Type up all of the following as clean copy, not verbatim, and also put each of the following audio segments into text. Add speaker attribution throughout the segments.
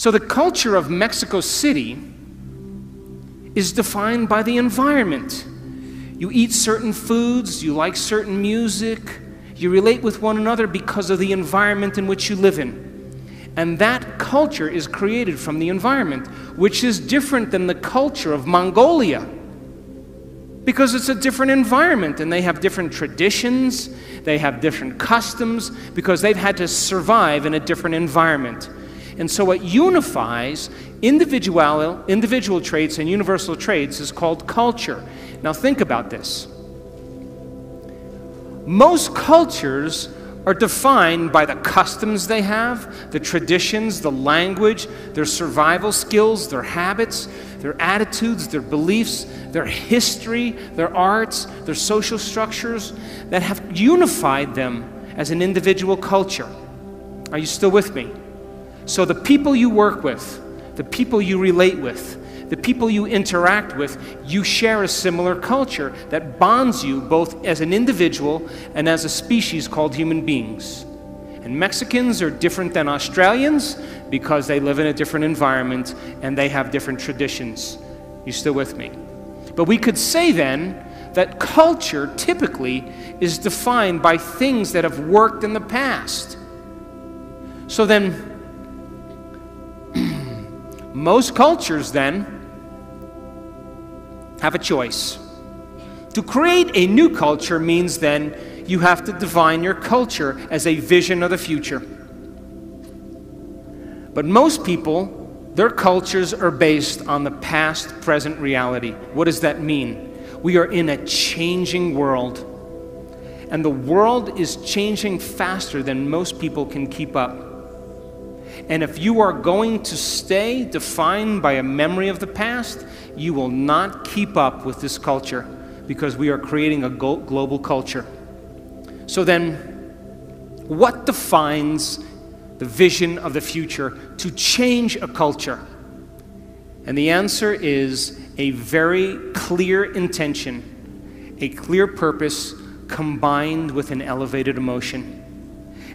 Speaker 1: So the culture of Mexico City is defined by the environment. You eat certain foods, you like certain music, you relate with one another because of the environment in which you live in. And that culture is created from the environment, which is different than the culture of Mongolia, because it's a different environment and they have different traditions, they have different customs, because they've had to survive in a different environment. And so what unifies individual traits and universal traits is called culture. Now think about this. Most cultures are defined by the customs they have, the traditions, the language, their survival skills, their habits, their attitudes, their beliefs, their history, their arts, their social structures that have unified them as an individual culture. Are you still with me? So the people you work with, the people you relate with, the people you interact with, you share a similar culture that bonds you both as an individual and as a species called human beings. And Mexicans are different than Australians because they live in a different environment and they have different traditions. You still with me? But we could say then that culture typically is defined by things that have worked in the past. So then, most cultures then have a choice. To create a new culture means then you have to define your culture as a vision of the future. But most people, their cultures are based on the past-present reality. What does that mean? We are in a changing world, and the world is changing faster than most people can keep up. And if you are going to stay defined by a memory of the past, you will not keep up with this culture because we are creating a global culture. So then, what defines the vision of the future to change a culture? And the answer is a very clear intention, a clear purpose combined with an elevated emotion.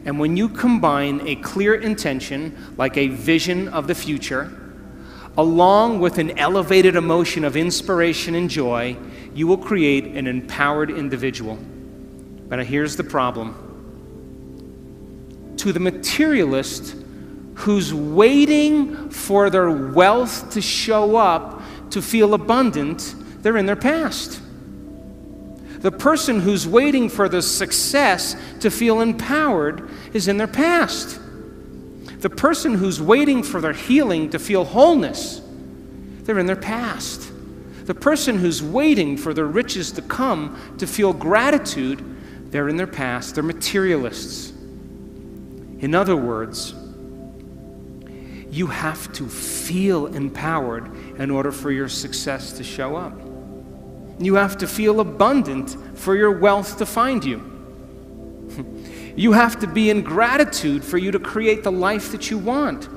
Speaker 1: And when you combine a clear intention, like a vision of the future, along with an elevated emotion of inspiration and joy, you will create an empowered individual. But here's the problem. To the materialist who's waiting for their wealth to show up to feel abundant, they're in their past. The person who's waiting for the success to feel empowered is in their past. The person who's waiting for their healing to feel wholeness, they're in their past. The person who's waiting for their riches to come to feel gratitude, they're in their past. They're materialists. In other words, you have to feel empowered in order for your success to show up. You have to feel abundant for your wealth to find you. You have to be in gratitude for you to create the life that you want.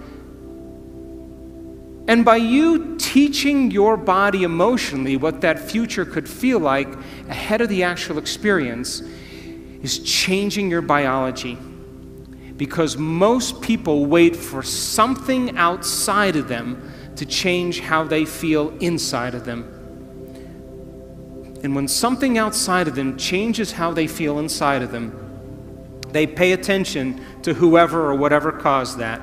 Speaker 1: And by you teaching your body emotionally what that future could feel like ahead of the actual experience is changing your biology. Because most people wait for something outside of them to change how they feel inside of them. And when something outside of them changes how they feel inside of them, they pay attention to whoever or whatever caused that,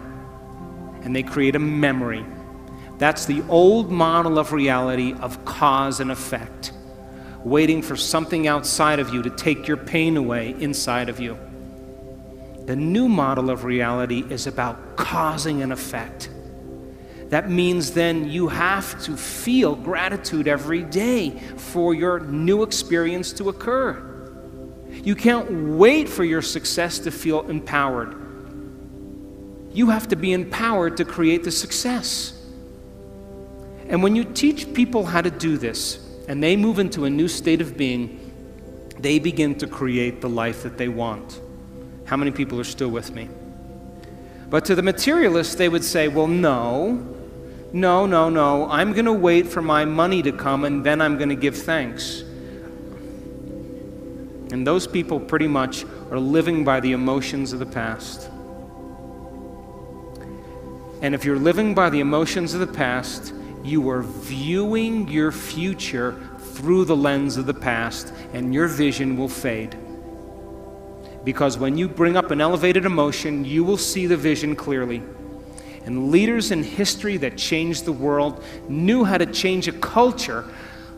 Speaker 1: and they create a memory. That's the old model of reality of cause and effect, waiting for something outside of you to take your pain away inside of you. The new model of reality is about causing an effect. That means then you have to feel gratitude every day for your new experience to occur. You can't wait for your success to feel empowered. You have to be empowered to create the success. And when you teach people how to do this, and they move into a new state of being, they begin to create the life that they want. How many people are still with me? But to the materialists, they would say, well, no, I'm going to wait for my money to come and then I'm going to give thanks. And those people pretty much are living by the emotions of the past. And if you're living by the emotions of the past, you are viewing your future through the lens of the past, and your vision will fade. Because when you bring up an elevated emotion, you will see the vision clearly. And leaders in history that changed the world knew how to change a culture.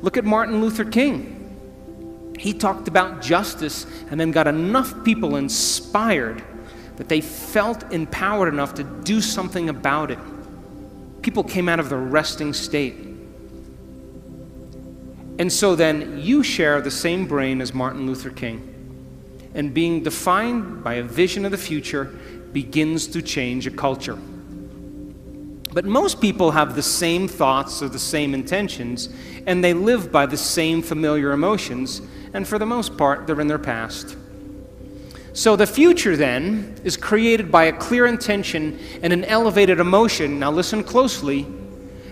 Speaker 1: Look at Martin Luther King. He talked about justice and then got enough people inspired that they felt empowered enough to do something about it. People came out of the resting state. And so then you share the same brain as Martin Luther King. And being defined by a vision of the future begins to change a culture. But most people have the same thoughts or the same intentions, and they live by the same familiar emotions, and for the most part, they're in their past. So the future then is created by a clear intention and an elevated emotion, now listen closely,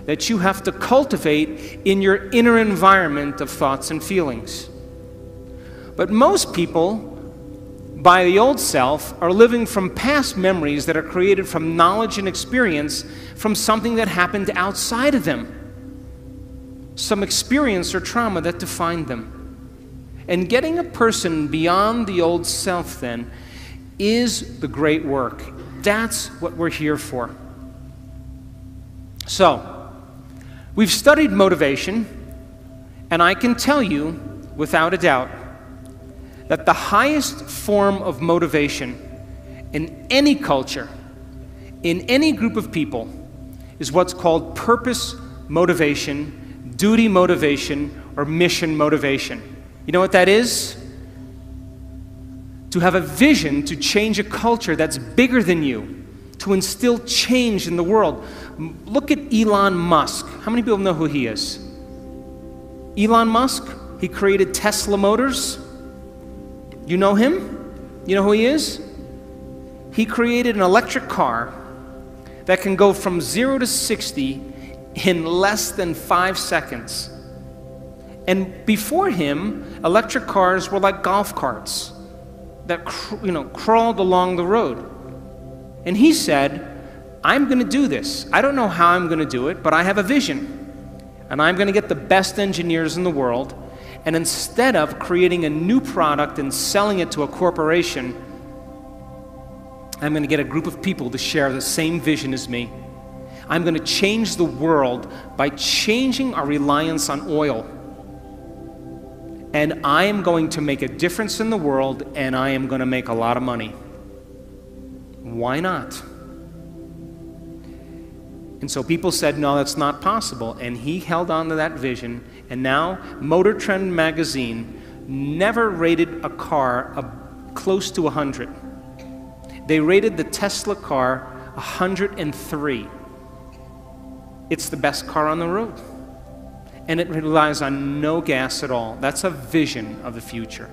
Speaker 1: that you have to cultivate in your inner environment of thoughts and feelings. But most people, by the old self, are living from past memories that are created from knowledge and experience from something that happened outside of them. Some experience or trauma that defined them. And getting a person beyond the old self then is the great work. That's what we're here for. So, we've studied motivation, and I can tell you without a doubt that the highest form of motivation in any culture, in any group of people, is what's called purpose motivation, duty motivation, or mission motivation. You know what that is? To have a vision to change a culture that's bigger than you, to instill change in the world. Look at Elon Musk. How many people know who he is? Elon Musk, he created Tesla Motors. You know him? You know who he is? He created an electric car that can go from 0 to 60 in less than 5 seconds. And before him, electric cars were like golf carts that crawled along the road. And he said, I'm going to do this. I don't know how I'm going to do it, but I have a vision. And I'm going to get the best engineers in the world. And instead of creating a new product and selling it to a corporation, I'm going to get a group of people to share the same vision as me. I'm going to change the world by changing our reliance on oil. And I am going to make a difference in the world, and I am going to make a lot of money. Why not? And so people said, no, that's not possible. And he held on to that vision. And now Motor Trend magazine never rated a car close to 100. They rated the Tesla car 103. It's the best car on the road. And it relies on no gas at all. That's a vision of the future.